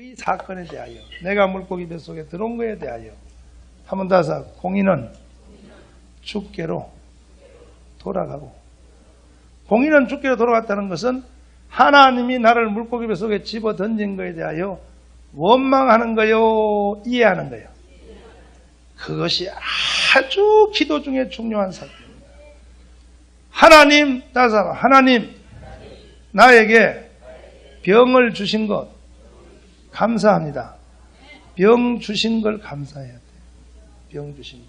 이 사건에 대하여 내가 물고기 뱃속에 들어온 것에 대하여 한번 다사 공인은 주께로 돌아가고, 공인은 주께로 돌아갔다는 것은 하나님이 나를 물고기 뱃속에 집어 던진 것에 대하여 원망하는 거요, 이해하는 거요. 그것이 아주 기도 중에 중요한 사건입니다. 하나님, 다사 하나님 나에게 병을 주신 것 감사합니다. 병 주신 걸 감사해야 돼요. 병 주신 것.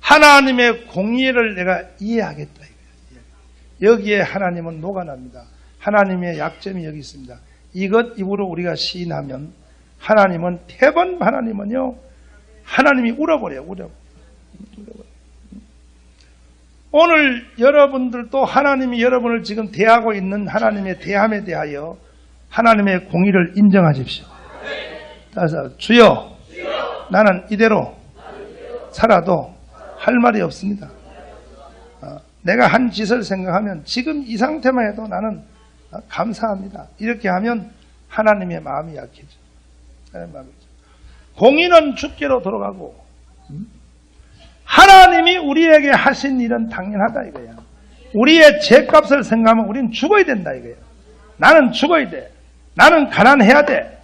하나님의 공의를 내가 이해하겠다 이거예요. 여기에 하나님은 녹아납니다. 하나님의 약점이 여기 있습니다. 이것 입으로 우리가 시인하면 하나님은 태번 하나님은요, 하나님이 울어버려요. 오늘 여러분들도 하나님이 여러분을 지금 대하고 있는 하나님의 대함에 대하여 하나님의 공의를 인정하십시오. 따라서 주여, 나는 이대로 살아도 할 말이 없습니다. 내가 한 짓을 생각하면 지금 이 상태만 해도 나는 감사합니다. 이렇게 하면 하나님의 마음이 약해져. 공의는 주께로 돌아가고, 하나님이 우리에게 하신 일은 당연하다 이거야. 우리의 죄값을 생각하면 우리는 죽어야 된다 이거야. 나는 죽어야 돼. 나는 가난해야 돼.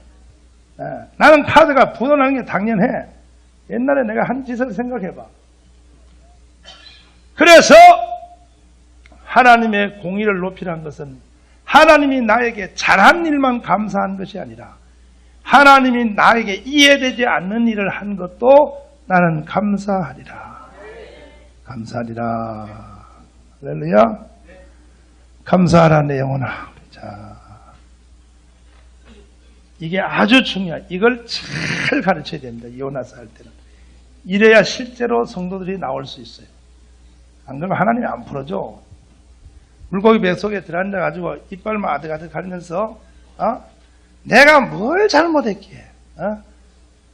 나는 카드가 부도나는 게 당연해. 옛날에 내가 한 짓을 생각해봐. 그래서 하나님의 공의를 높이라는 것은 하나님이 나에게 잘한 일만 감사한 것이 아니라 하나님이 나에게 이해되지 않는 일을 한 것도 나는 감사하리라. 감사하리라. 할렐루야. 감사하라 내 영혼아. 자, 이게 아주 중요해. 이걸 잘 가르쳐야 됩니다. 이혼화사 할 때는. 이래야 실제로 성도들이 나올 수 있어요. 안 그러면 하나님이 안 풀어줘. 물고기 뱃속에 들어앉아가지고 이빨만 아득아득 가리면서 내가 뭘 잘못했기에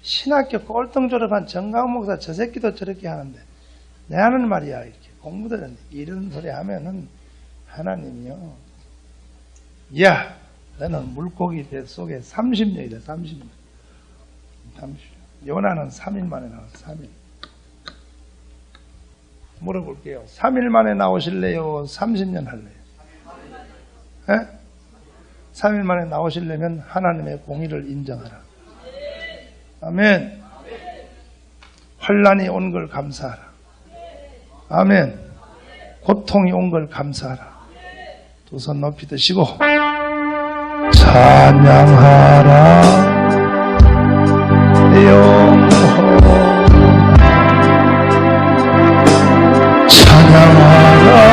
신학교 꼴등 졸업한 정강 목사 저 새끼도 저렇게 하는데 내 하는 말이야. 이렇게 공부도 하는데 이런 소리 하면은 하나님이요, 야 너는 물고기 뱃속에 30년이다. 30년. 요나는 3일 만에 나왔어. 3일. 물어볼게요. 3일 만에 나오실래요? 30년 할래요? 3일 만에 나오시려면 하나님의 공의를 인정하라. 아멘. 환난이 온 걸 감사하라. 아멘. 고통이 온 걸 감사하라. 두 손 높이 드시고 찬양하라 영혼, 찬양하라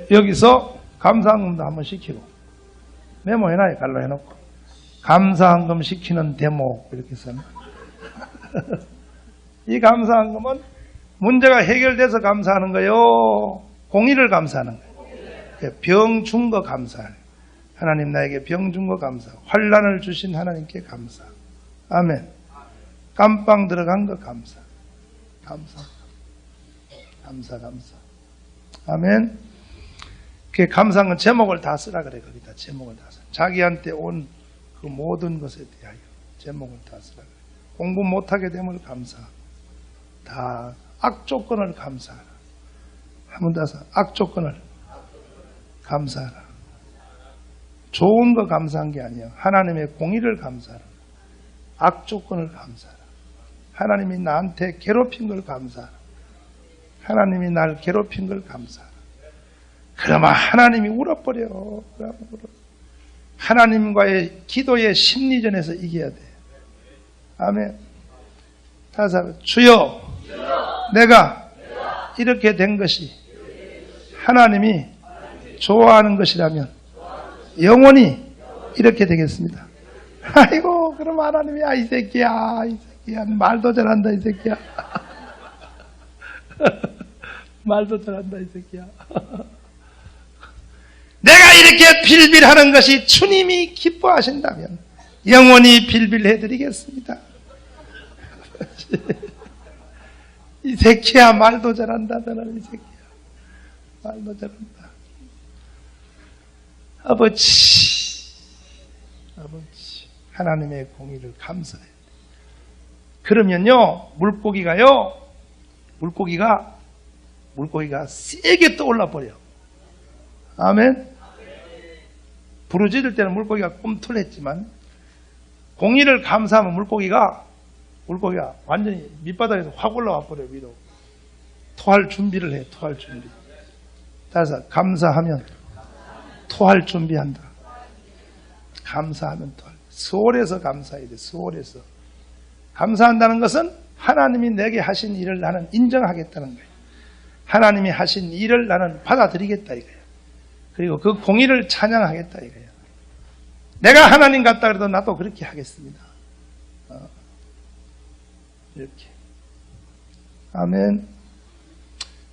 여기서 감사헌금도 한번 시키고 메모해놔요. 갈로 해놓고 감사헌금 시키는 대목 이렇게 써요. 이 감사헌금은 문제가 해결돼서 감사하는 거예요, 공의를 감사하는 거예요. 병 준 거 감사해요. 하나님 나에게 병 준 거 감사. 환난을 주신 하나님께 감사. 아멘. 깜빵 들어간 거 감사. 감사. 아멘. 그 감사한 건 제목을 다 쓰라 그래. 거기다 제목을 다 써. 자기한테 온 그 모든 것에 대하여 제목을 다 쓰라 그래. 공부 못하게 되면 감사. 다 악조건을 감사하라. 한번 더 써. 악조건을 감사하라. 좋은 거 감사한 게 아니야. 하나님의 공의를 감사하라. 악조건을 감사하라. 하나님이 나한테 괴롭힌 걸 감사하라. 하나님이 날 괴롭힌 걸 감사하라. 그러면 하나님이 울어버려. 하나님과의 기도의 심리전에서 이겨야 돼. 아멘. 다시 한번 주여, 내가 이렇게 된 것이 하나님이 좋아하는 것이라면 영원히 이렇게 되겠습니다. 아이고, 그럼 하나님이 이 새끼야 말도 잘한다 이 새끼야. 말도 잘한다 이 새끼야. 내가 이렇게 빌빌하는 것이 주님이 기뻐하신다면 영원히 빌빌해드리겠습니다. 이 새끼야 말도 잘한다. 너는 이 새끼야 말도 잘한다. 아버지 하나님의 공의를 감사해야 돼. 그러면요 물고기가 세게 떠올라 버려. 아멘. 부르짖을 때는 물고기가 꿈틀했지만 공의를 감사하면 물고기가 완전히 밑바닥에서 확 올라와 버려. 위로 토할 준비를 해. 토할 준비. 따라서 감사하면 토할 준비한다. 감사하면 토할. 수월해서 감사해야 돼. 수월해서 감사한다는 것은 하나님이 내게 하신 일을 나는 인정하겠다는 거예요. 하나님이 하신 일을 나는 받아들이겠다 이거예요. 그리고 그 공의를 찬양하겠다 이거예요. 내가 하나님 같다 그래도 나도 그렇게 하겠습니다. 이렇게. 아멘.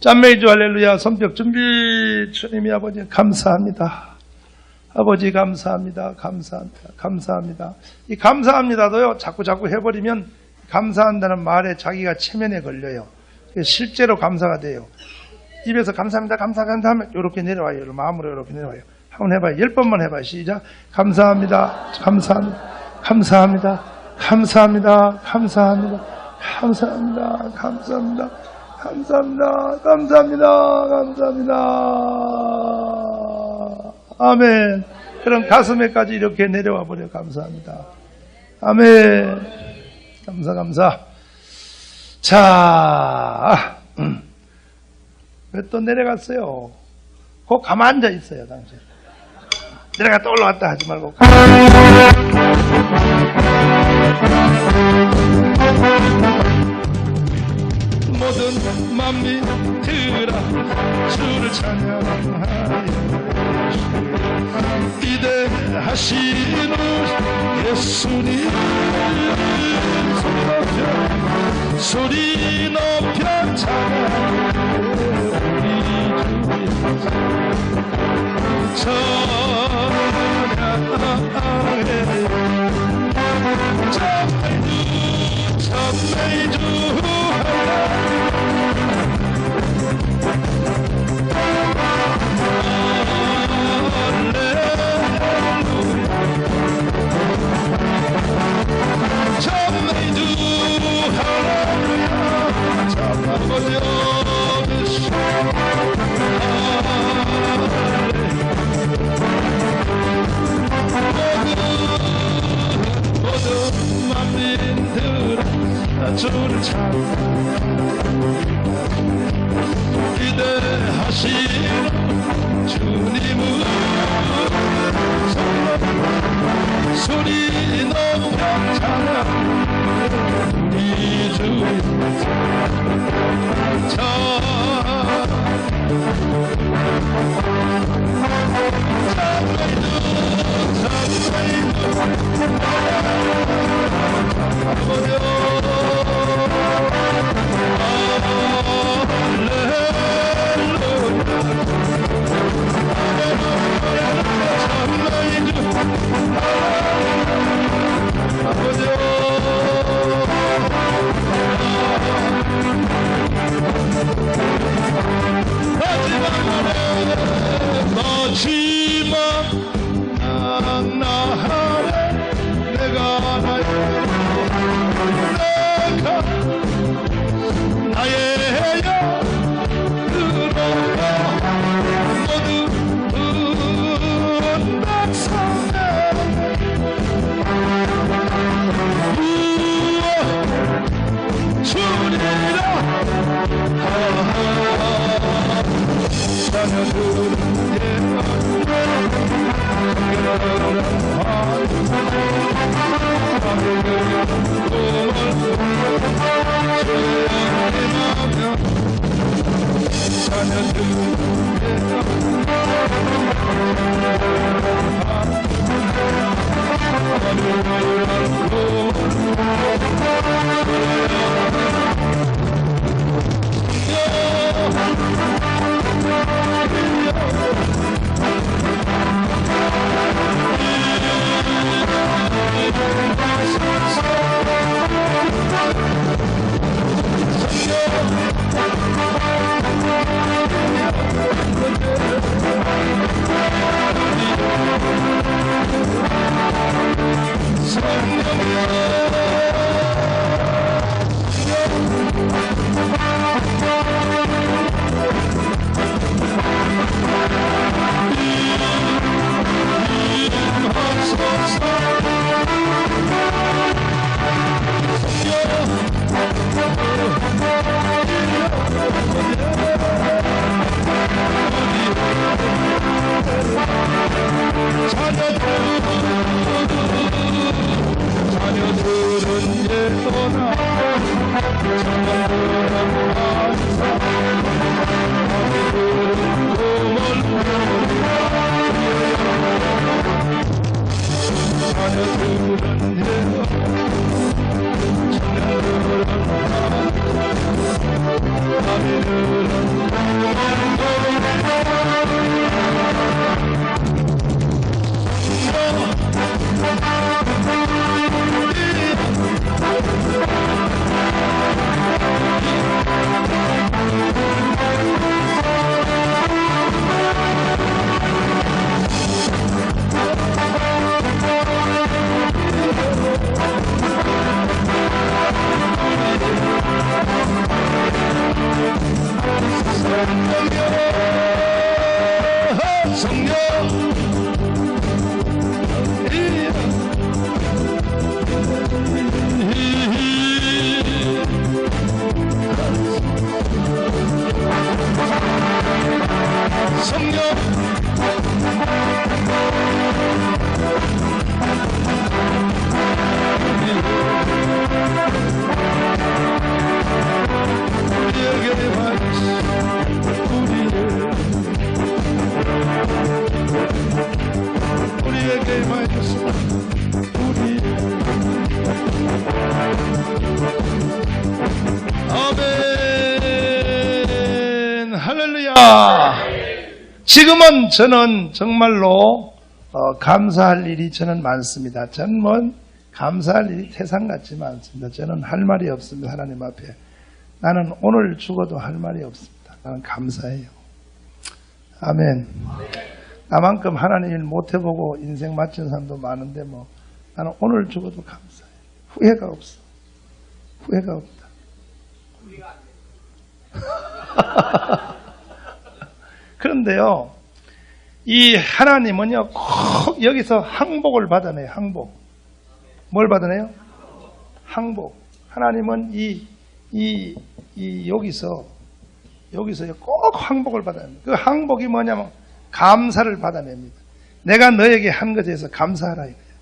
짠메이주 할렐루야. 손뼉 준비. 주님이 아버지 감사합니다. 아버지 감사합니다. 감사합니다. 이 감사합니다도요 자꾸 해버리면 감사한다는 말에 자기가 체면에 걸려요. 실제로 감사가 돼요. 입에서 감사합니다 하면 이렇게 내려와요. 마음으로 이렇게 내려와요. 한번 해봐요. 10번만 해봐요. 시작. 감사합니다. 감사합니다. 아멘. 그럼 가슴에까지 이렇게 내려와 버려. 감사합니다. 아멘. 감사. 자, 왜 또 내려갔어요? 꼭 가만 앉아 있어요, 당신. 내려갔다 올라갔다 하지 말고. 모든 만민들아 주를 찬양하여 위대하시는 예수님 소리 높여 찬양해 우리 주 찬양해 주 주를 기대하시는 주님은 소리 높여 찬양 우리 주 마지막 나날에 내가 나의 아멘. 할렐루야. 지금은 저는 정말로 감사할 일이 저는 많습니다. 저는 뭐 감사할 일이 태산 같지만 않습니다. 저는 할 말이 없습니다. 하나님 앞에. 나는 오늘 죽어도 할 말이 없습니다. 나는 감사해요. 아멘. 나만큼 하나님 일 못해보고 인생 마친 사람도 많은데 뭐 나는 오늘 죽어도 감사해요. 후회가 없어. 후회가 없다. 그런데요, 이 하나님은요, 꼭 여기서 항복을 받아내요. 항복. 뭘 받아내요? 항복. 하나님은 여기서 꼭 항복을 받아냅니다. 그 항복이 뭐냐면 감사를 받아냅니다. 내가 너에게 한 것에 대해서 감사하라 이거예요.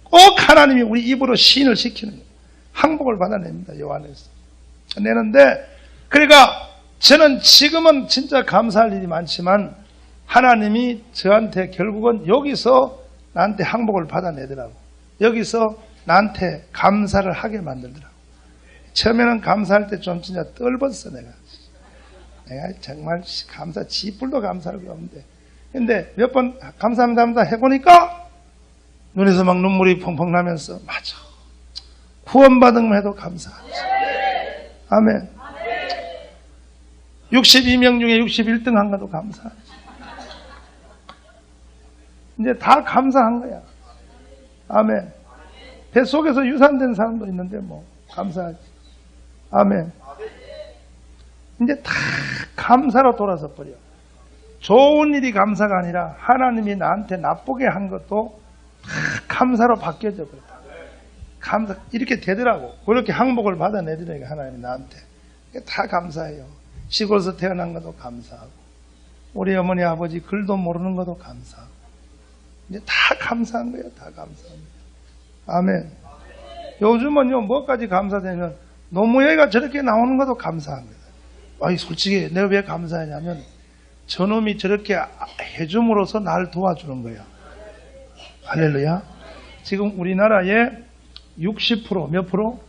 꼭 하나님이 우리 입으로 시인을 시키는 거예요. 항복을 받아냅니다. 요 안에서. 내는데, 그러니까 저는 지금은 진짜 감사할 일이 많지만 하나님이 저한테 결국은 여기서 나한테 항복을 받아내더라고. 여기서 나한테 감사를 하게 만들더라고. 처음에는 감사할 때 좀 진짜 떨었어, 내가 정말 감사, 지불도 감사할 게 없는데. 근데 몇 번 감사합니다 해보니까 눈에서 막 눈물이 펑펑 나면서, 맞아. 구원받은 거 해도 감사하지. 아멘. 62명 중에 61등 한 것도 감사하지. 이제 다 감사한 거야. 아멘. 뱃속에서 유산된 사람도 있는데 뭐 감사하지. 아멘. 이제 다 감사로 돌아서 버려. 좋은 일이 감사가 아니라 하나님이 나한테 나쁘게 한 것도 다 감사로 바뀌어져 버렸다. 감사, 이렇게 되더라고. 그렇게 항복을 받아내더라고요. 하나님이 나한테. 다 감사해요. 시골에서 태어난 것도 감사하고, 우리 어머니 아버지 글도 모르는 것도 감사하고, 이제 다 감사한 거예요. 다 감사한 거예요. 아멘. 요즘은요, 뭐까지 감사되냐면, 노무현이가 저렇게 나오는 것도 감사한 거예요. 아니, 솔직히 내가 왜 감사하냐면, 저놈이 저렇게 해줌으로써 날 도와주는 거예요. 할렐루야. 지금 우리나라에 60%, 몇 프로?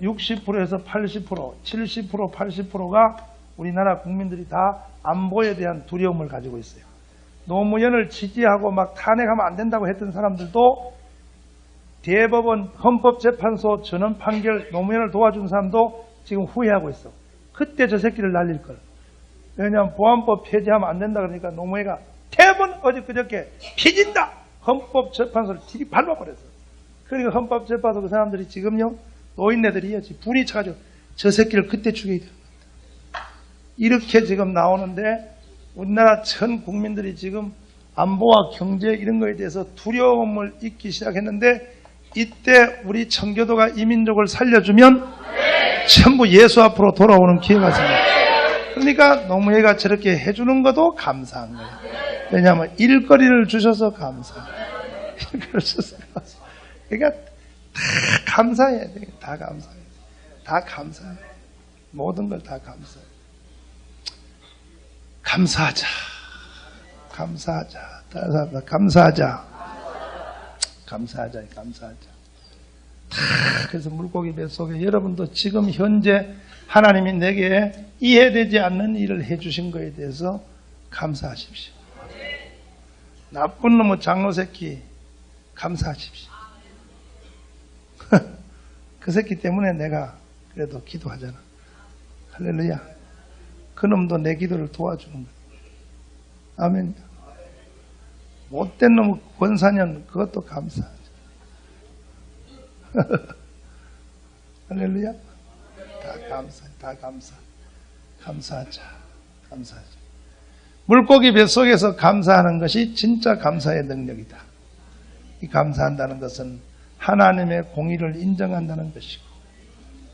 60%에서 80%, 70%, 80%가 우리나라 국민들이 다 안보에 대한 두려움을 가지고 있어요. 노무현을 지지하고 막 탄핵하면 안 된다고 했던 사람들도 대법원 헌법재판소 전원 판결 노무현을 도와준 사람도 지금 후회하고 있어. 그때 저 새끼를 날릴 걸. 왜냐하면 보안법 폐지하면 안 된다 그러니까 노무현이가 대법원 어제 그저께 폐진다! 헌법재판소를 뒤 밟아버렸어. 그러니까 헌법재판소 그 사람들이 지금요, 노인네들이요, 분이 차가지고 저 새끼를 그때 죽여야 된다. 이렇게 지금 나오는데 우리나라 전 국민들이 지금 안보와 경제 이런 거에 대해서 두려움을 잊기 시작했는데 이때 우리 청교도가 이 민족을 살려주면 전부 예수 앞으로 돌아오는 기회가 생겨요. 그러니까 노무현이가 저렇게 해주는 것도 감사한 거예요. 왜냐하면 일거리를 주셔서 감사해요. 일거리를 주셔서 감사해요. 그러니까 다 감사해야 돼요. 다 감사해요. 다 감사해요. 모든 걸 다 감사해요. 감사하자. 감사하자. 다른 사람들 감사하자. 감사하자. 감사하자. 그래서 물고기 뱃속에 여러분도 지금 현재 하나님이 내게 이해되지 않는 일을 해주신 것에 대해서 감사하십시오. 나쁜 놈의 장로 새끼 감사하십시오. 그 새끼 때문에 내가 그래도 기도하잖아. 할렐루야. 그 놈도 내 기도를 도와주는 거야. 아멘. 못된 놈의 권사년 그것도 감사하죠. 할렐루야. 다 감사, 다 감사. 감사하자. 감사하자. 물고기 뱃속에서 감사하는 것이 진짜 감사의 능력이다. 이 감사한다는 것은 하나님의 공의를 인정한다는 것이고,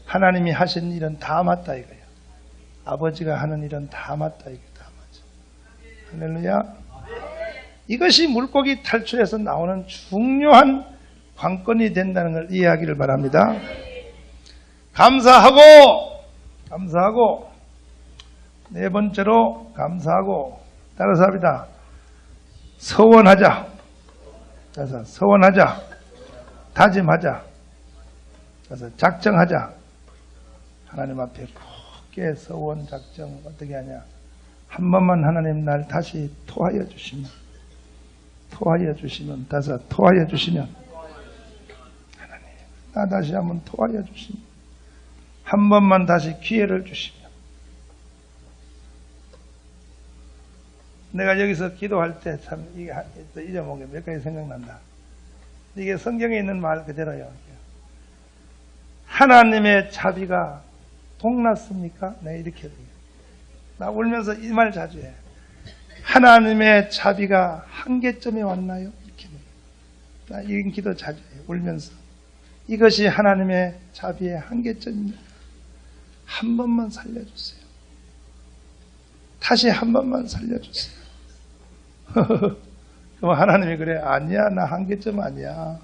하나님이 하신 일은 다 맞다 이거야. 아버지가 하는 일은 다 맞다 이거 다 맞아. 할렐루야. 이것이 물고기 탈출에서 나오는 중요한 관건이 된다는 걸 이해하기를 바랍니다. 감사하고 네 번째로 감사하고 따라서 합니다. 서원하자. 그래서 서원하자. 다짐하자. 그래서 작정하자. 하나님 앞에 굳게 서원 작정 어떻게 하냐. 한 번만 하나님 날 다시 토하여 주시면 다시 토하여 주시면 하나님 나 다시 한번 토하여 주시면 한 번만 다시 기회를 주시면 내가 여기서 기도할 때 참 이게 잊어먹은 게 몇 가지 생각난다. 이게 성경에 있는 말 그대로요. 하나님의 자비가 동났습니까? 네, 이렇게 해요. 나 울면서 이 말 자주 해. 하나님의 자비가 한계점에 왔나요? 이렇게 해요. 나 이 기도 자주 해. 울면서. 이것이 하나님의 자비의 한계점입니다. 한 번만 살려주세요. 다시 한 번만 살려주세요. 그럼 하나님이 그래. 아니야. 나 한계점 아니야.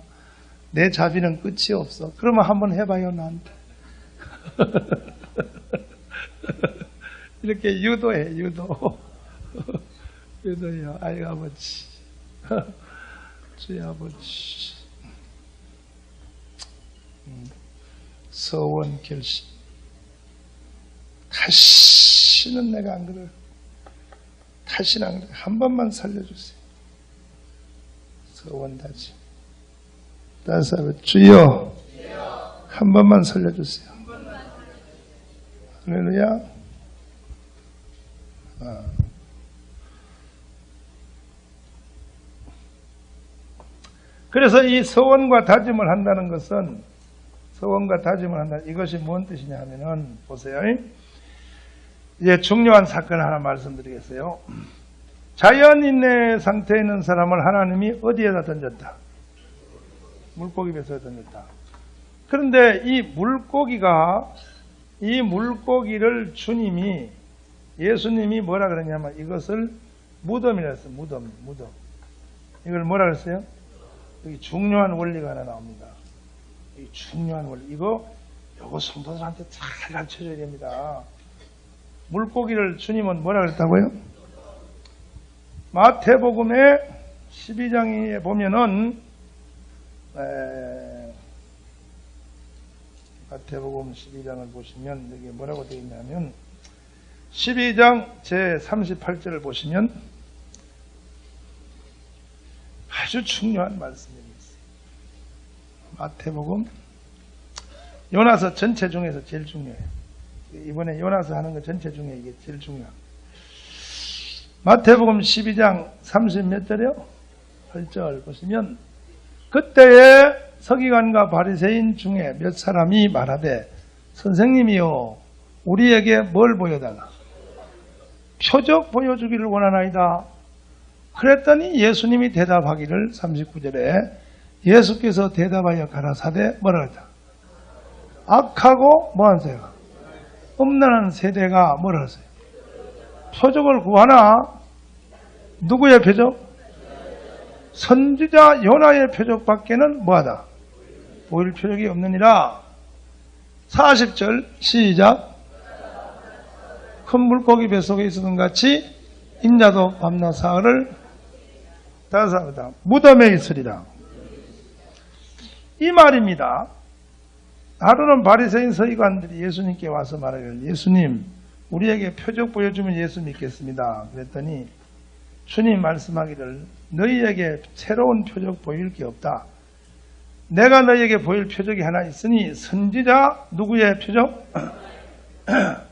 내 자비는 끝이 없어. 그러면 한번 해봐요. 나한테. 이렇게 유도해. 유도해요. 아이 아버지. 주의 아버지. 서원 결심. 다시는 내가 안 그래. 다시는 안 그래. 한 번만 살려주세요. 서원 다짐. 다시 한번 주여 한 번만 살려주세요. 할렐루야. 그래서 이 서원과 다짐을 한다는 것은 이것이 뭔 뜻이냐 하면은 보세요. 이제 중요한 사건 하나 말씀드리겠어요. 자연인의 상태에 있는 사람을 하나님이 어디에다 던졌다? 물고기 뱃속에 던졌다. 그런데 이 물고기를 주님이 예수님이 뭐라 그러냐면 이것을 무덤이라 했어요. 무덤. 이걸 뭐라 그랬어요? 여기 중요한 원리가 하나 나옵니다. 이 중요한 원리. 이거 성도들한테 잘 가르쳐줘야 됩니다. 물고기를 주님은 뭐라 그랬다고요? 마태복음의 12장에 보면은 마태복음 12장을 보시면 여기 뭐라고 되어 있냐면 12장 제 38절을 보시면 아주 중요한 말씀이 있어요. 마태복음 요나서 전체 중에서 제일 중요해요. 이번에 요나서 하는 거 전체 중에 이게 제일 중요합니다. 마태복음 12장 30 몇 절이요? 8절 보시면 그때에 서기관과 바리새인 중에 몇 사람이 말하되 선생님이요 우리에게 뭘 보여달라? 표적 보여주기를 원하나이다. 그랬더니 예수님이 대답하기를 39절에 예수께서 대답하여 가라사대 뭐라 그랬다? 악하고 뭐하세요? 음란한 세대가 뭐라 하세요? 표적을 구하나? 누구의 표적? 선지자 요나의 표적밖에는 뭐하다? 보일 표적이 없느니라. 40절 시작. 큰 물고기 뱃속에 있었던 같이 인자도 밤낮 사흘을 다사하다 무덤에 있으리라. 이 말입니다. 하루는 바리새인 서기관들이 예수님께 와서 말하기를 예수님 우리에게 표적 보여주면 예수 믿겠습니다. 그랬더니 주님 말씀하기를 너희에게 새로운 표적 보일 게 없다. 내가 너희에게 보일 표적이 하나 있으니 선지자 누구의 표적?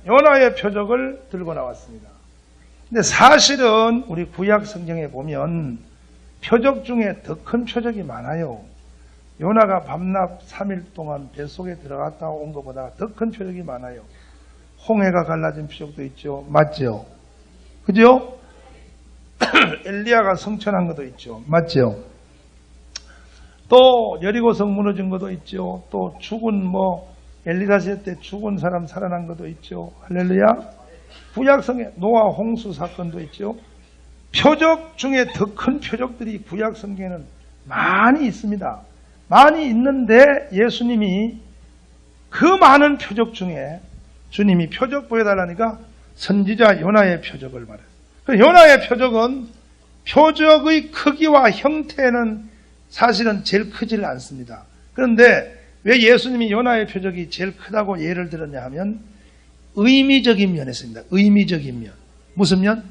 요나의 표적을 들고 나왔습니다. 근데 사실은 우리 구약 성경에 보면 표적 중에 더 큰 표적이 많아요. 요나가 밤낮 3일 동안 뱃속에 들어갔다 온 것보다 더 큰 표적이 많아요. 홍해가 갈라진 표적도 있죠. 맞죠? 그죠? 엘리야가 성천한 것도 있죠. 맞죠? 또 여리고성 무너진 것도 있죠. 또 죽은 엘리사 시대 때 죽은 사람 살아난 것도 있죠. 할렐루야. 구약성에 노아 홍수 사건도 있죠. 표적 중에 더 큰 표적들이 구약성경에는 많이 있습니다. 많이 있는데 예수님이 그 많은 표적 중에 주님이 표적 보여달라니까 선지자 요나의 표적을 말해요. 요나의 표적은 표적의 크기와 형태는 사실은 제일 크지를 않습니다. 그런데 왜 예수님이 요나의 표적이 제일 크다고 예를 들었냐 하면 의미적인 면에서 있습니다. 의미적인 면. 무슨 면?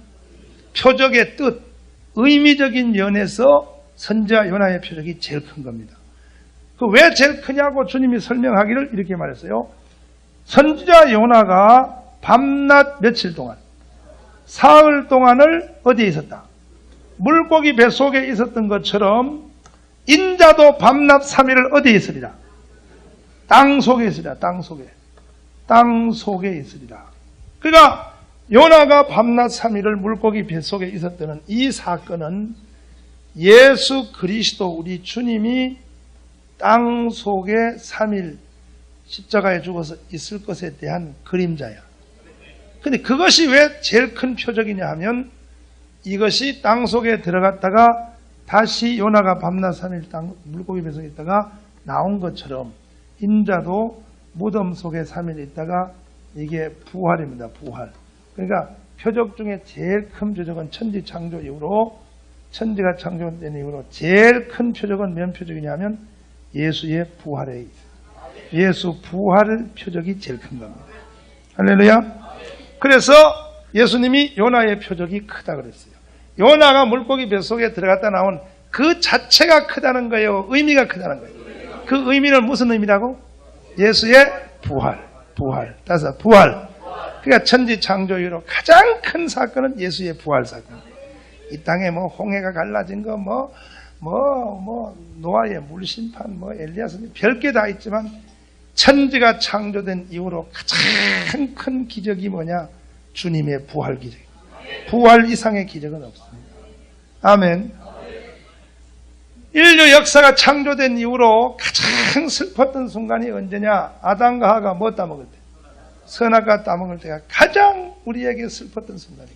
표적의 뜻. 의미적인 면에서 선지자 요나의 표적이 제일 큰 겁니다. 그 왜 제일 크냐고 주님이 설명하기를 이렇게 말했어요. 선지자 요나가 밤낮 며칠 동안 사흘 동안을 어디에 있었다? 물고기 뱃속에 있었던 것처럼 인자도 밤낮 3일을 어디에 있으리라? 땅 속에 있으리라. 땅 속에. 땅 속에 있으리라. 그러니까 요나가 밤낮 3일을 물고기 뱃속에 있었다는 이 사건은 예수 그리스도 우리 주님이 땅 속에 3일 십자가에 죽어서 있을 것에 대한 그림자야. 근데 그것이 왜 제일 큰 표적이냐 하면 이것이 땅 속에 들어갔다가 다시 요나가 밤낮 3일 땅 물고기 뱃속에 있다가 나온 것처럼 인자도 무덤 속에 3일 있다가 이게 부활입니다. 부활. 그러니까 표적 중에 제일 큰 표적은 천지 창조 이후로 천지가 창조된 이후로 제일 큰 표적은 몇 표적이냐면 예수의 부활에 있어요. 예수 부활 표적이 제일 큰 겁니다. 할렐루야. 그래서 예수님이 요나의 표적이 크다 그랬어요. 요나가 물고기 뱃속에 들어갔다 나온 그 자체가 크다는 거예요. 의미가 크다는 거예요. 그 의미는 무슨 의미라고? 예수의 부활. 따라서 부활. 그러니까 천지 창조 이후로 가장 큰 사건은 예수의 부활 사건. 이 땅에 홍해가 갈라진 거, 노아의 물심판, 엘리야 선지 별게 다 있지만 천지가 창조된 이후로 가장 큰 기적이 뭐냐? 주님의 부활 기적. 부활 이상의 기적은 없습니다. 아멘. 인류 역사가 창조된 이후로 가장 슬펐던 순간이 언제냐? 아담과 하와가 뭐 따먹었대? 선악과 따먹을 때가 가장 우리에게 슬펐던 순간이고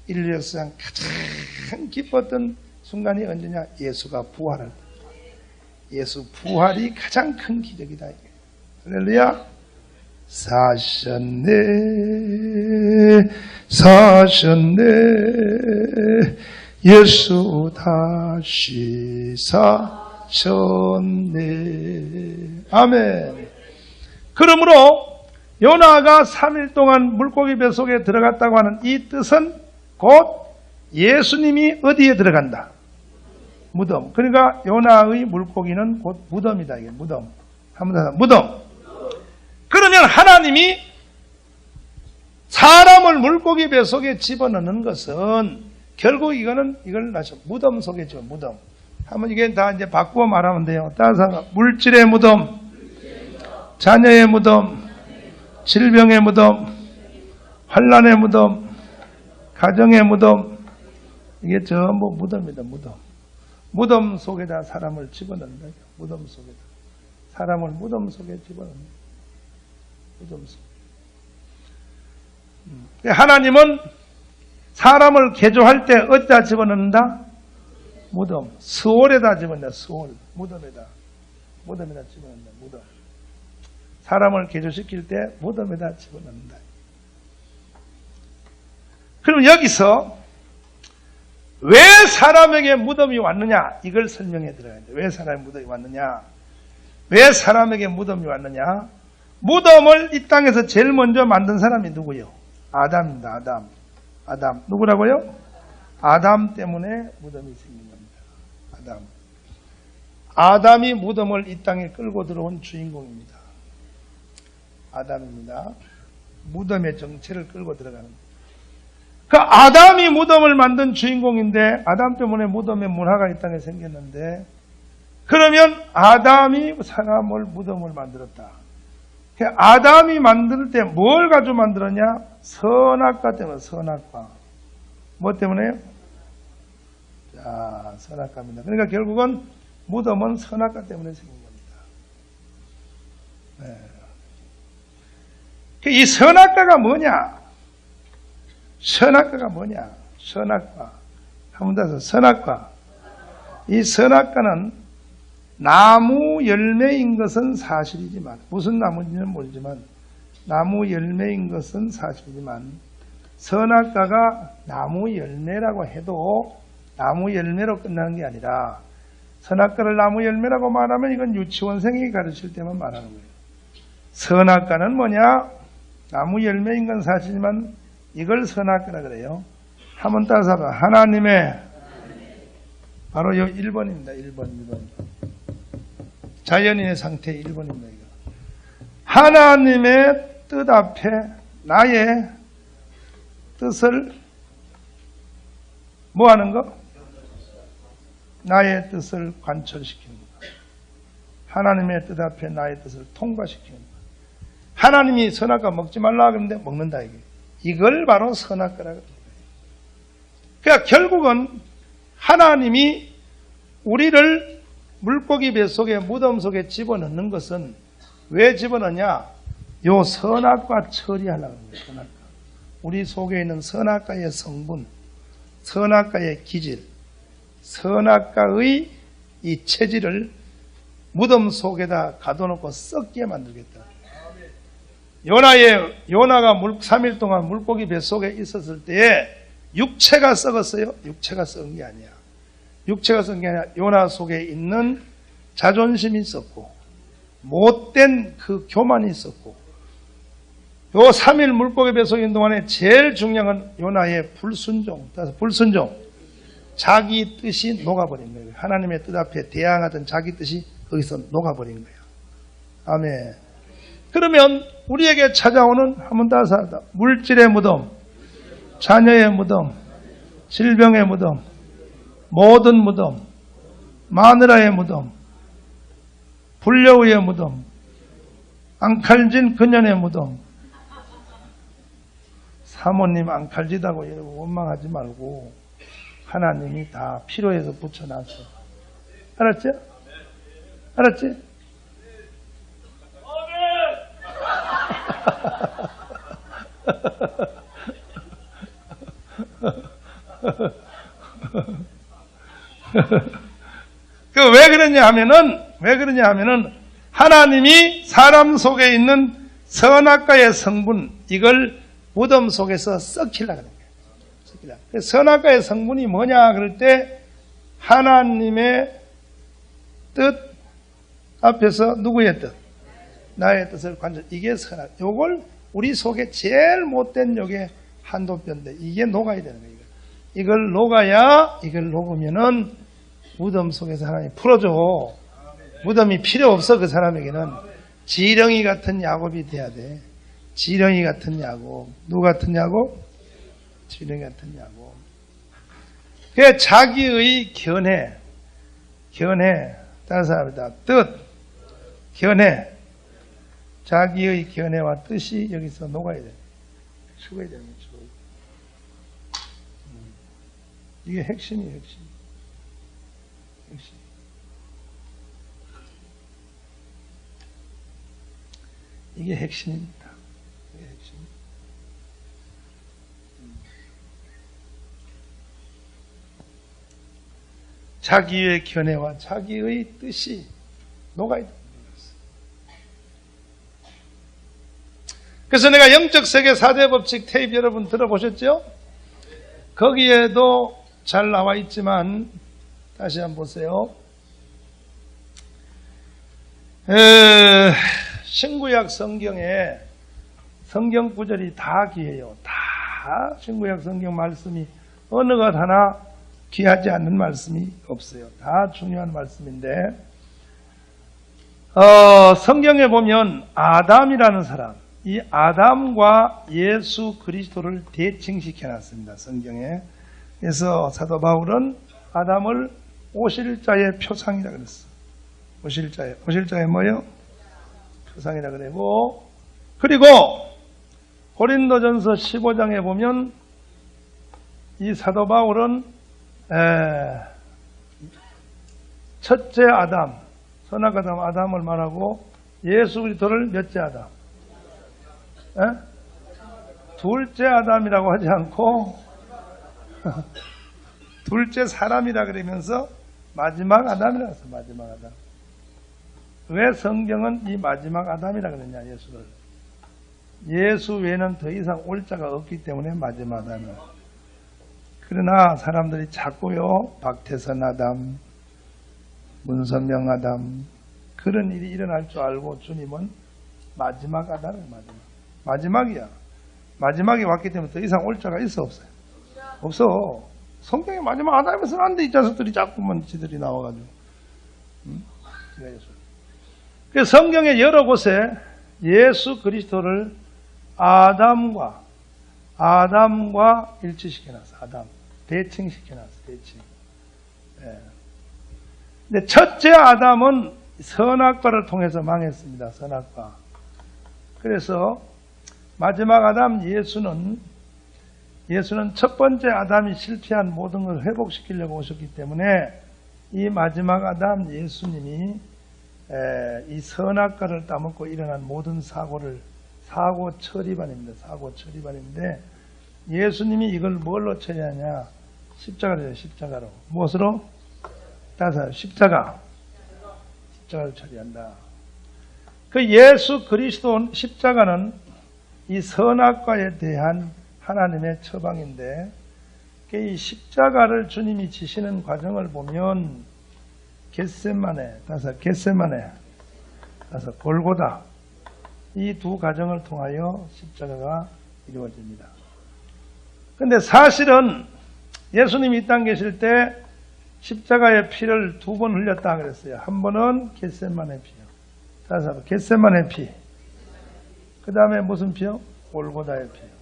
인류 역사상 가장 기뻤던 순간이 언제냐? 예수가 부활할 때. 예수 부활이 가장 큰 기적이다. 할렐루야. 사셨네 사셨네 예수 다시 사셨네. 아멘. 그러므로 요나가 3일 동안 물고기 뱃속에 들어갔다고 하는 이 뜻은 곧 예수님이 어디에 들어간다? 무덤. 그러니까 요나의 물고기는 곧 무덤이다. 이게 무덤. 한번 더 무덤. 그러면 하나님이 사람을 물고기 뱃속에 집어넣는 것은 결국 이걸 다시 무덤 속에죠. 무덤. 한번 이게 다 이제 바꾸어 말하면 돼요. 따라서 물질의 무덤, 자녀의 무덤, 질병의 무덤, 환난의 무덤, 가정의 무덤, 이게 전부 무덤이다. 무덤. 무덤 속에다 사람을 집어넣는다. 무덤 속에다. 사람을 무덤 속에 집어넣는다. 무덤 속. 하나님은 사람을 개조할 때 어디다 집어넣는다? 무덤. 스월에다 집어넣는다. 스월. 무덤에다 집어넣는다. 무덤. 사람을 개조시킬 때 무덤에다 집어넣는다. 그럼 여기서 왜 사람에게 무덤이 왔느냐? 이걸 설명해 드려야 돼. 왜 사람에게 무덤이 왔느냐? 왜 사람에게 무덤이 왔느냐? 무덤을 이 땅에서 제일 먼저 만든 사람이 누구요? 아담입니다. 아담. 누구라고요? 아담 때문에 무덤이 생긴 겁니다. 아담이 무덤을 이 땅에 끌고 들어온 주인공입니다. 아담입니다. 무덤의 정체를 끌고 들어가는 거예요. 그 아담이 무덤을 만든 주인공인데 아담 때문에 무덤의 문화가 이 땅에 생겼는데 그러면 아담이 사람을 무덤을 만들었다. 아담이 만들 때 뭘 가지고 만들었냐? 선악과 때문에 선악과. 뭐 때문에요? 자, 선악과입니다. 그러니까 결국은 무덤은 선악과 때문에 생긴 겁니다. 네. 이 선악과가 뭐냐? 선악과가 뭐냐? 선악과. 한 번 더 선악과. 이 선악과는 나무 열매인 것은 사실이지만 무슨 나무인지는 모르지만 나무 열매인 것은 사실이지만 선악과가 나무 열매라고 해도 나무 열매로 끝나는 게 아니라 선악과를 나무 열매라고 말하면 이건 유치원생이 가르칠 때만 말하는 거예요. 선악과는 뭐냐? 나무 열매인 건 사실이지만 이걸 선악과라 그래요. 한번 따라서 봐. 하나님의 바로 요 1번입니다. 1번. 자연인의 상태 1번입니다. 하나님의 뜻 앞에 나의 뜻을 뭐 하는 거? 나의 뜻을 관철시키는 거. 하나님의 뜻 앞에 나의 뜻을 통과시키는 거. 하나님이 선악과 먹지 말라 그러는데 먹는다 이게. 이걸 바로 선악과라고 합니다. 그러니까 결국은 하나님이 우리를 물고기 뱃속에 무덤 속에 집어넣는 것은 왜 집어넣냐? 요 선악과 처리하려고 합니다. 선악과. 우리 속에 있는 선악과의 성분, 선악과의 기질, 선악과의 이 체질을 무덤 속에다 가둬놓고 썩게 만들겠다. 요나가 3일 동안 물고기 뱃속에 있었을 때에 육체가 썩었어요? 육체가 썩은 게 아니야. 육체가 썩은 게 아니라 요나 속에 있는 자존심이 있었고 못된 그 교만이 있었고 요 3일 물고기 뱃속에 있는 동안에 제일 중요한 건 요나의 불순종. 자기 뜻이 녹아버린 거예요. 하나님의 뜻 앞에 대항하던 자기 뜻이 거기서 녹아버린 거예요. 아멘. 그러면 우리에게 찾아오는 한번 따라서 하다. 물질의 무덤, 자녀의 무덤, 질병의 무덤, 모든 무덤, 마누라의 무덤, 불려의 무덤, 앙칼진 그년의 무덤. 사모님 앙칼지다고 여러분 원망하지 말고 하나님이 다 필요해서 붙여놨어. 알았지? 알았지? 왜 그러냐 하면은 하나님이 사람 속에 있는 선악과의 성분, 이걸 무덤 속에서 썩히려고 하는 거예요. 선악과의 성분이 뭐냐 그럴 때 하나님의 뜻 앞에서 누구의 뜻? 나의 뜻을 관절. 이게 선악. 요걸 우리 속에 제일 못된 요게 한도뼈인데 이게 녹아야 되는 거예요. 이걸 녹으면은 무덤 속에서 하나님이 풀어줘. 무덤이 필요 없어. 그 사람에게는 지렁이 같은 야곱이 돼야 돼. 지렁이 같은 야곱. 누구 같은 야곱? 지렁이 같은 야곱. 그 자기의 견해, 다른 사람이다. 뜻, 견해. 자기의 견해와 뜻이 여기서 녹아야 돼. 죽어야 되는 거죠. 이게 핵심이에요, 핵심. 이게 핵심입니다. 이게 핵심. 자기의 견해와 자기의 뜻이 녹아야 됩니다. 그래서 내가 영적 세계 4대 법칙 테이프 여러분 들어보셨죠? 거기에도 잘 나와 있지만 다시 한번 보세요. 신구약 성경에 성경 구절이 다 귀해요. 다 신구약 성경 말씀이 어느 것 하나 귀하지 않는 말씀이 없어요. 다 중요한 말씀인데 성경에 보면 아담이라는 사람, 이 아담과 예수 그리스도를 대칭시켜 놨습니다. 성경에. 그래서 사도 바울은 아담을 오실자의 표상이라 그랬어. 오실자의 뭐예요? 표상이라 그러고, 그리고 고린도전서 15장에 보면 이 사도 바울은 첫째 아담, 선악아담 아담을 말하고 예수 그리스도를 몇째 아담? 둘째 아담이라고 하지 않고 둘째 사람이라 그러면서 마지막 아담이라고 했어. 마지막 아담. 왜 성경은 이 마지막 아담이라 그러냐, 예수를. 예수 외에는 더 이상 올 자가 없기 때문에 마지막 아담이야. 그러나 사람들이 자꾸요, 박태선 아담, 문선명 아담, 그런 일이 일어날 줄 알고 주님은 마지막 아담이에요, 마지막이야. 마지막이 왔기 때문에 더 이상 올 자가 있어, 없어요? 없어. 성경에 마지막 아담에서는 안 돼, 이 자식들이 자꾸만 지들이 나와가지고. 그래서 성경의 여러 곳에 예수 그리스도를 아담과 일치시켜놨어. 아담. 대칭시켜놨어. 대칭. 예. 근데 첫째 아담은 선악과를 통해서 망했습니다. 선악과. 그래서 마지막 아담 예수는 첫 번째 아담이 실패한 모든 걸 회복시키려고 오셨기 때문에 이 마지막 아담 예수님이 이 선악과를 따먹고 일어난 모든 사고 처리반입니다. 사고 처리반인데 예수님이 이걸 뭘로 처리하냐? 십자가로. 십자가로. 무엇으로? 십자가로 처리한다. 그 예수 그리스도 십자가는 이 선악과에 대한 하나님의 처방인데 이 십자가를 주님이 지시는 과정을 보면 겟세마네, 골고다, 이 두 과정을 통하여 십자가가 이루어집니다. 그런데 사실은 예수님이 이 땅 계실 때 십자가의 피를 2번 흘렸다 그랬어요. 한 번은 겟세마네 피요. 다시 한번 겟세마네 피. 그 다음에 무슨 피요? 골고다의 피요.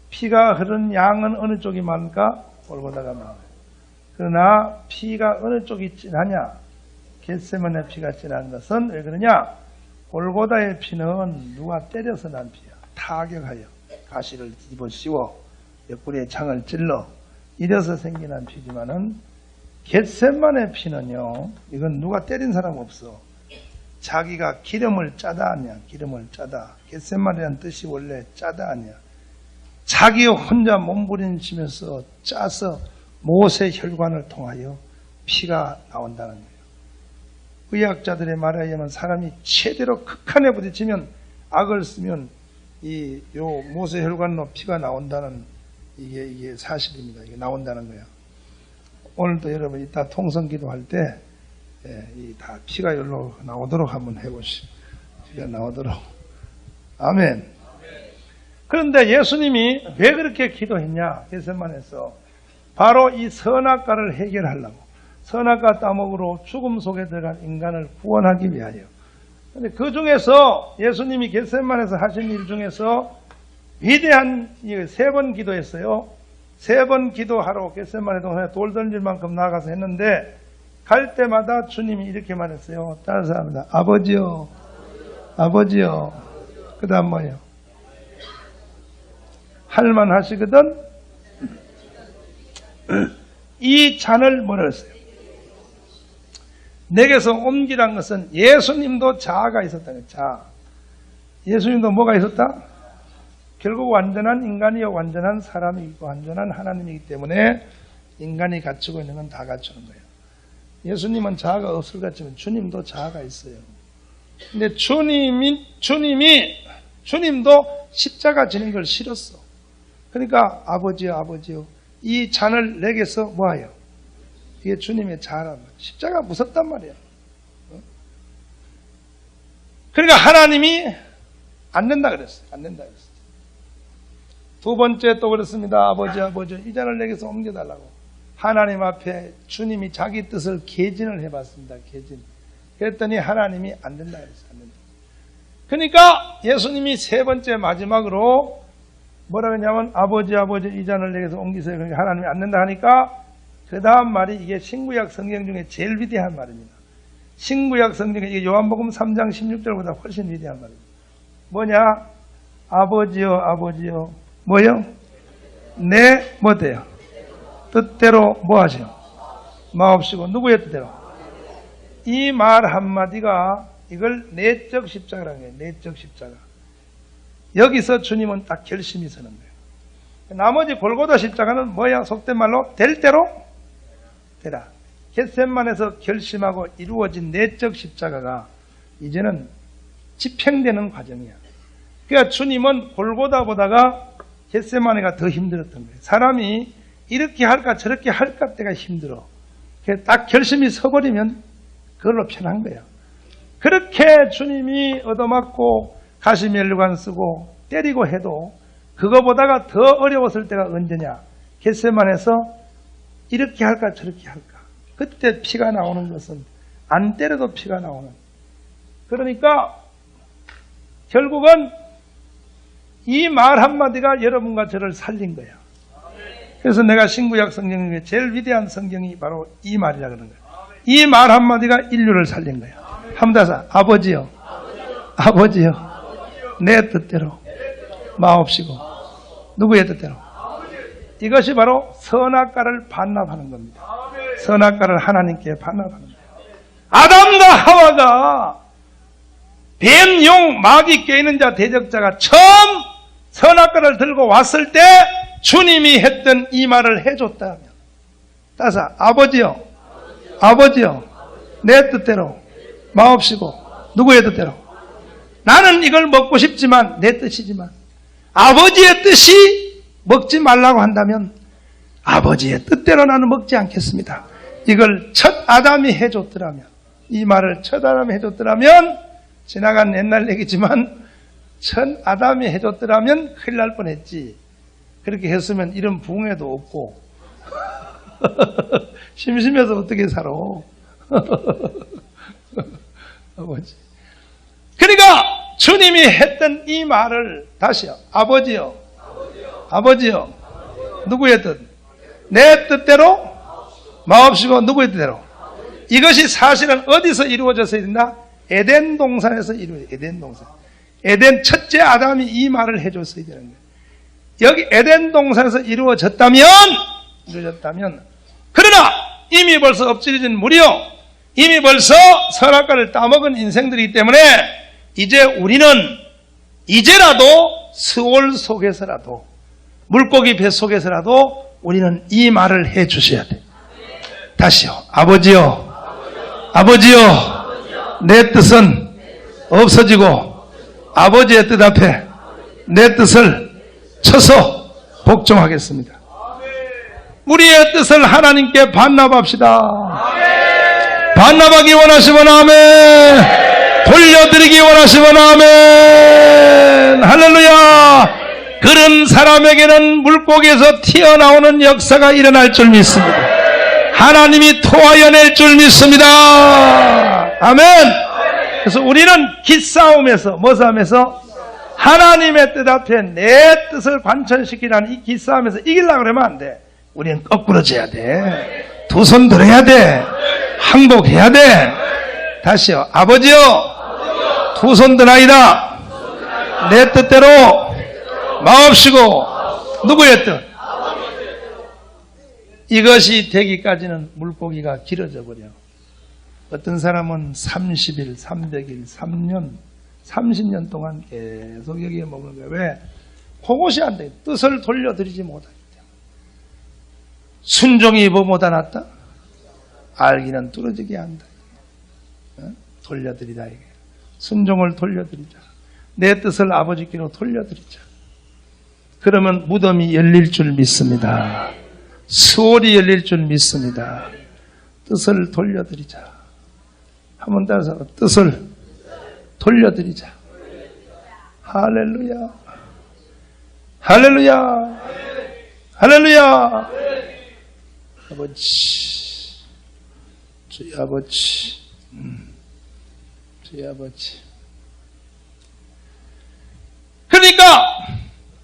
피가 흐른 양은 어느 쪽이 많을까? 골고다가 많아요. 그러나 피가 어느 쪽이 진하냐? 겟세마네 피가 진한 것은 왜 그러냐? 골고다의 피는 누가 때려서 난 피야. 타격하여 가시를 집어 씌워 옆구리에 창을 찔러 이래서 생겨난 피지만은 겟세마네 피는요, 이건 누가 때린 사람 없어. 자기가 기름을 짜다 하냐? 기름을 짜다. 겟세마네라는 뜻이 원래 짜다 하냐? 자기 혼자 몸부림치면서 짜서 모세 혈관을 통하여 피가 나온다는 거예요. 의학자들의 말에 의하면 사람이 최대로 극한에 부딪히면 악을 쓰면 요 모세 혈관으로 피가 나온다는 이게 사실입니다. 이게 나온다는 거예요. 오늘도 여러분 이따 통성 기도할 때 다 피가 여기로 나오도록 한번 해보시오. 피가 나오도록. 아멘. 그런데 예수님이 왜 그렇게 기도했냐? 겟세마네에서 바로 이 선악과를 해결하려고, 선악과 따먹으로 죽음 속에 들어간 인간을 구원하기 위하여. 그런데 그 중에서 예수님이 겟세마네에서 하신 일 중에서 위대한 3번 기도했어요. 3번 기도하러 겟세마네 동산에 돌 던질 만큼 나가서 했는데 갈 때마다 주님이 이렇게 말했어요. 다른 사람입니다. 아버지요, 아버지요. 그 다음 뭐예요? 할만하시거든 이 잔을 뭐라 했어요? 내게서 옮기란 것은 예수님도 자아가 있었다는 거예요. 자아. 예수님도 뭐가 있었다? 결국 완전한 인간이요 완전한 사람이고 완전한 하나님이기 때문에 인간이 갖추고 있는 건 다 갖추는 거예요. 예수님은 자아가 없을 것 같지만 주님도 자아가 있어요. 근데 주님도 십자가 지는 걸 싫었어. 그러니까 아버지요, 아버지요. 이 잔을 내게서 뭐하여? 이게 주님의 자아란 말이에요. 십자가 무섭단 말이에요. 그러니까 하나님이 안 된다 그랬어요. 안 된다 그랬어요. 2번째 또 그랬습니다. 아버지, 아버지, 이 잔을 내게서 옮겨달라고. 하나님 앞에 주님이 자기 뜻을 개진을 해봤습니다. 개진. 그랬더니 하나님이 안 된다 그랬어요. 안 된다. 그러니까 예수님이 3번째 마지막으로 뭐라 그러냐면 아버지, 아버지, 이 잔을 내게서 옮기세요. 그러니까 하나님이 안 된다 하니까 그 다음 말이 이게 신구약 성경 중에 제일 위대한 말입니다. 신구약 성경에 이게 요한복음 3장 16절보다 훨씬 위대한 말입니다. 뭐냐? 아버지요, 아버지요. 뭐요? 내 뭐대요? 뜻대로 뭐 하시오? 마옵시고 누구의 뜻대로? 이 말 한마디가 이걸 내적 십자가라는 거예요. 내적 십자가. 여기서 주님은 딱 결심이 서는 거예요. 나머지 골고다 십자가는 뭐야? 속된 말로 될 대로 되라. 겟세마네에서 결심하고 이루어진 내적 십자가가 이제는 집행되는 과정이야. 그러니까 주님은 골고다보다가 겟세마네가 더 힘들었던 거예요. 사람이 이렇게 할까 저렇게 할까 때가 힘들어. 딱 결심이 서버리면 그걸로 편한 거야. 그렇게 주님이 얻어맞고 가시면류관 쓰고 때리고 해도 그거보다가 더 어려웠을 때가 언제냐? 겟세마네에서 이렇게 할까 저렇게 할까. 그때 피가 나오는 것은 안 때려도 피가 나오는. 그러니까 결국은 이 말 한마디가 여러분과 저를 살린 거야. 그래서 내가 신구약 성경 중에 제일 위대한 성경이 바로 이 말이라 그러는 거야. 이 말 한마디가 인류를 살린 거야. 함다사 아버지요, 아버지요, 내 뜻대로 마옵시고 누구의 뜻대로? 이것이 바로 선악과를 반납하는 겁니다. 선악과를 하나님께 반납하는 거예요. 아담과 하와가 뱀, 용, 마귀 껴있는 자 대적자가 처음 선악과를 들고 왔을 때 주님이 했던 이 말을 해줬다면 따서 아버지요, 아버지요, 내 뜻대로 마옵시고 누구의 뜻대로? 나는 이걸 먹고 싶지만 내 뜻이지만 아버지의 뜻이 먹지 말라고 한다면 아버지의 뜻대로 나는 먹지 않겠습니다. 이걸 첫 아담이 해줬더라면, 이 말을 첫 아담이 해줬더라면, 지나간 옛날 얘기지만 첫 아담이 해줬더라면 큰일 날 뻔했지. 그렇게 했으면 이런 붕해도 없고 심심해서 어떻게 살아. 아버지. 그러니까 주님이 했던 이 말을 다시요. 아버지요, 아버지요, 누구의 뜻? 내 뜻대로 마옵시고 누구의 뜻대로? 이것이 사실은 어디서 이루어졌어야 된다? 에덴 동산에서 이루어져요. 에덴 동산. 에덴 첫째 아담이 이 말을 해줬어야 되는 거예요. 여기 에덴 동산에서 이루어졌다면 그러나 이미 벌써 엎질러진 물이요, 이미 벌써 선악과를 따먹은 인생들이기 때문에 이제 우리는 이제라도 스올 속에서라도 물고기 뱃속에서라도 우리는 이 말을 해 주셔야 돼. 다시요. 아버지요. 아버지요. 내 뜻은 없어지고 아버지의 뜻 앞에 내 뜻을 쳐서 복종하겠습니다. 우리의 뜻을 하나님께 반납합시다. 반납하기 원하시면 아멘. 돌려드리기 원하시면 아멘. 할렐루야. 그런 사람에게는 물고기에서 튀어나오는 역사가 일어날 줄 믿습니다. 하나님이 토하여낼 줄 믿습니다. 아멘. 그래서 우리는 기싸움에서 뭐 싸움에서 하나님의 뜻 앞에 내 뜻을 관철시키라는 이 기싸움에서 이기려고 그러면 안 돼. 우리는 거꾸로 져야 돼. 두 손 들어야 돼. 항복해야 돼. 다시요. 아버지요. 두 손 드나이다. 내 뜻대로 마옵시고 누구의 뜻? 이것이 되기까지는 물고기가 길어져 버려. 어떤 사람은 30일, 300일, 3년, 30년 동안 계속 여기에 먹는 거예요. 왜? 그것이 안 돼. 뜻을 돌려드리지 못하기 때문에. 순종이 뭐보다 낫다? 알기는 뚫어지게 한다. 돌려드리다 이게. 순종을 돌려드리자. 내 뜻을 아버지께로 돌려드리자. 그러면 무덤이 열릴 줄 믿습니다. 수월이 열릴 줄 믿습니다. 뜻을 돌려드리자. 한번 따라서 뜻을 돌려드리자. 할렐루야. 할렐루야. 할렐루야. 아버지, 주의 아버지, 주의 아버지. 그러니까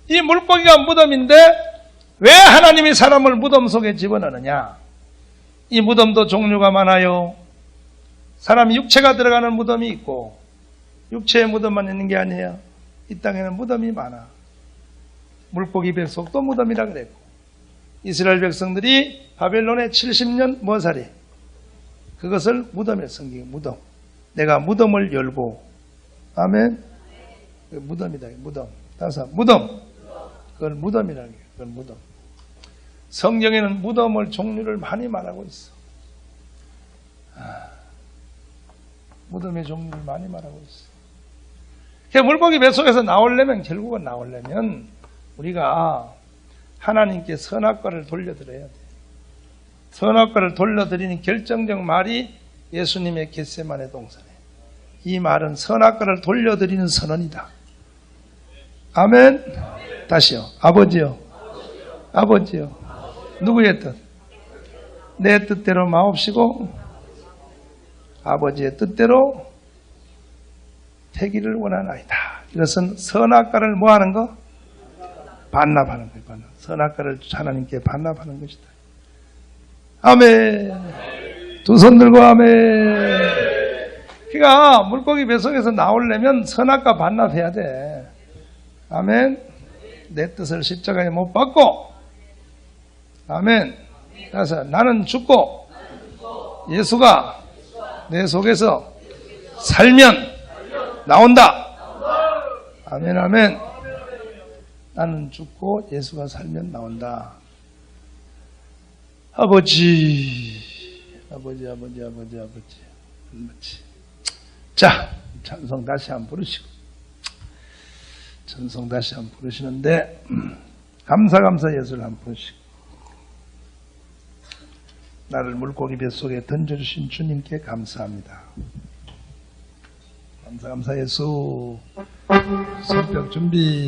이 물고기가 무덤인데 왜 하나님이 사람을 무덤 속에 집어넣느냐? 이 무덤도 종류가 많아요. 사람 육체가 들어가는 무덤이 있고 육체의 무덤만 있는 게 아니에요. 이 땅에는 무덤이 많아. 물고기 뱃속도 무덤이라 그랬고 이스라엘 백성들이 바벨론의 70년 머살이 그것을 무덤에 섬기고 무덤. 내가 무덤을 열고 아멘. 무덤이다. 무덤. 따라서 무덤. 그걸 무덤이라고 해요. 그건 무덤. 성경에는 무덤을 종류를 많이 말하고 있어. 무덤의 종류를 많이 말하고 있어. 그러니까 물고기 뱃속에서 나오려면 결국은 나오려면 우리가 하나님께 선악과를 돌려드려야 돼. 선악과를 돌려드리는 결정적 말이 예수님의 겟세마네 동산에. 이 말은 선악과를 돌려드리는 선언이다. 아멘. 다시요. 아버지요. 아버지요. 누구의 뜻? 내 뜻대로 마옵시고 아버지의 뜻대로 되기를 원하나이다. 이것은 선악과를 뭐 하는 거? 반납하는 거예요. 반납. 선악과를 하나님께 반납하는 것이다. 아멘. 두 손 들고 아멘. 그러니까 물고기 뱃속에서 나오려면 선악과 반납해야 돼. 아멘. 내 뜻을 십자가에 못 박고 아멘. 그래서 나는 죽고 예수가 내 속에서 살면 나온다. 아멘 아멘. 나는 죽고 예수가 살면 나온다. 아버지 아버지 아버지 아버지 아버지. 자, 찬송 다시 한번 부르시고 찬송 다시 한번 부르시는데 감사 예수를 한번 부르시고 나를 물고기 뱃속에 던져주신 주님께 감사합니다. 감사 예수. 손뼉 준비.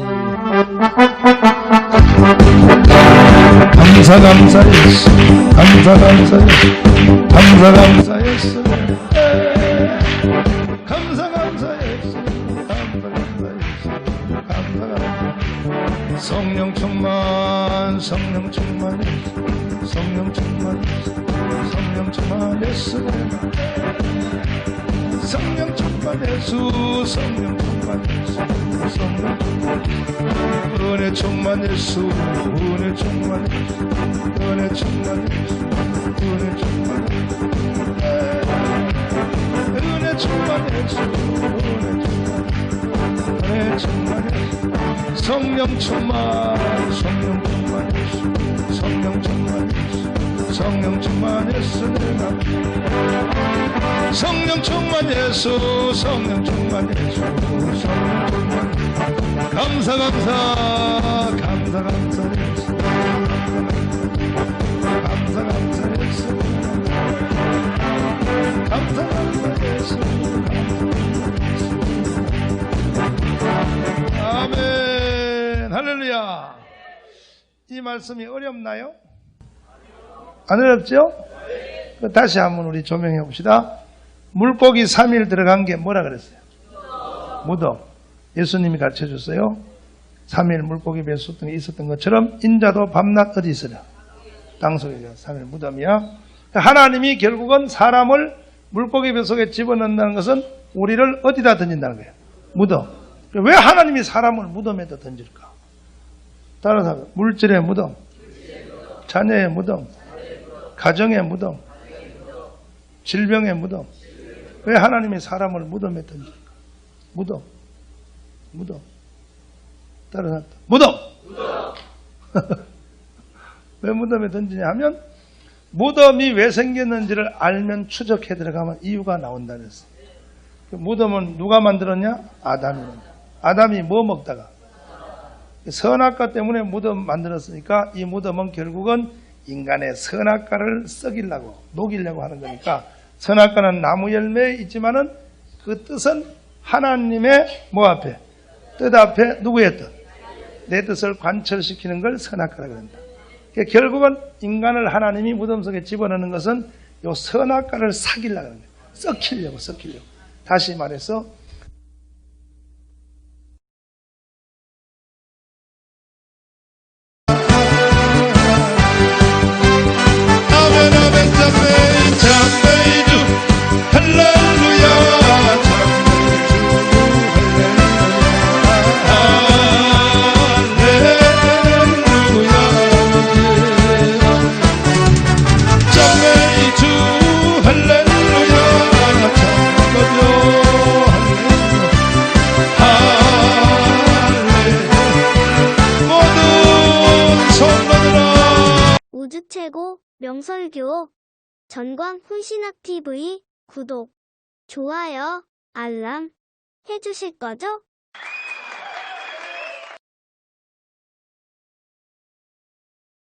감사 예수. 감사 예수. 감사 예수. 감사 예수. 성령 충만 성령 충만 성령 충만 성령 충만 예수 성령 충만 예수 성령 충만 예수 성령 충만 은혜 충만 예수 은혜 충만 예수 은혜 충만 예수 은혜 충만 예수 은혜 충만 예수 은혜 충만 충만해 충만해 성령 충만 성령 충만해 성령 충만해 성령 충만해서 내가 성령 충만 예수 성령 충만 예수 성령 충만 감사 감사 감사 감사 예수 감사 감사 예수 감사 감사 예수 아멘 할렐루야. 이 말씀이 어렵나요? 안 어렵죠? 다시 한번 우리 조명해 봅시다. 물고기 3일 들어간 게 뭐라 그랬어요? 무덤. 예수님이 가르쳐 줬어요. 3일 물고기 뱃속에 있었던 것처럼 인자도 밤낮 어디 있으랴? 땅속에 3일 무덤이야. 하나님이 결국은 사람을 물고기 뱃속에 집어넣는다는 것은 우리를 어디다 던진다는 거예요? 무덤. 왜 하나님이 사람을 무덤에다 던질까? 따라서 물질의 무덤, 자녀의 무덤, 가정의 무덤, 질병의 무덤. 왜 하나님이 사람을 무덤에 던질까? 무덤. 무덤. 따라서 무덤. 왜 무덤에 던지냐 하면 무덤이 왜 생겼는지를 알면 추적해 들어가면 이유가 나온다 그랬어요. 무덤은 누가 만들었냐? 아담이. 아담이 뭐 먹다가? 선악과 때문에 무덤 만들었으니까 이 무덤은 결국은 인간의 선악과를 썩이려고 녹이려고 하는 거니까 선악과는 나무 열매에 있지만은 그 뜻은 하나님의 뭐 앞에? 뜻 앞에 누구의 뜻? 내 뜻을 관철시키는 걸 선악과라고 한다. 그러니까 결국은 인간을 하나님이 무덤 속에 집어넣는 것은 요 선악과를 삭이려고 하는 거예요. 썩히려고. 다시 말해서 우주 최고 명설교 전광 혼신학TV 구독, 좋아요, 알람 해주실 거죠?